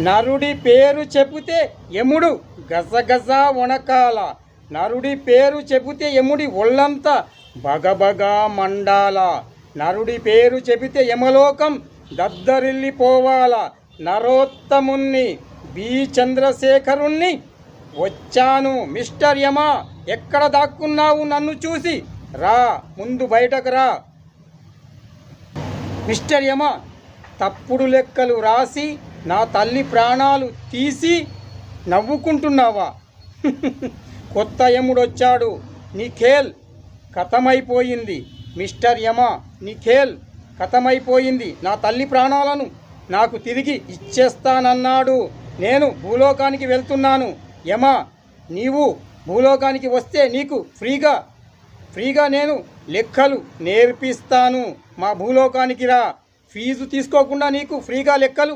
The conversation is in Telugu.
నరుడి పేరు చెబితే యముడు గజగజ వణకాల. నరుడి పేరు చెబితే యముడి ఒళ్ళంతా బగబగా మండాల. నరుడి పేరు చెబితే యమలోకం దద్దరిల్లిపోవాల. నరోత్తముణ్ణి బి చంద్రశేఖరుణ్ణి వచ్చాను మిస్టర్ యమ, ఎక్కడ దాక్కున్నావు నన్ను చూసి రా, ముందు బయటకు రా. మిస్టర్ యమ, తప్పుడు లెక్కలు రాసి నా తల్లి ప్రాణాలు తీసి నవ్వుకుంటున్నావా? కొత్త యముడొచ్చాడు, నీ ఖేల్ ఖతమైపోయింది. మిస్టర్ యమ, నీ ఖేల్ ఖతమైపోయింది. నా తల్లి ప్రాణాలను నాకు తిరిగి ఇచ్చేస్తానన్నాడు. నేను భూలోకానికి వెళ్తున్నాను. యమ, నీవు భూలోకానికి వస్తే నీకు ఫ్రీగా నేను లెక్కలు నేర్పిస్తాను. మా భూలోకానికి రా, ఫీజు తీసుకోకుండా నీకు ఫ్రీగా లెక్కలు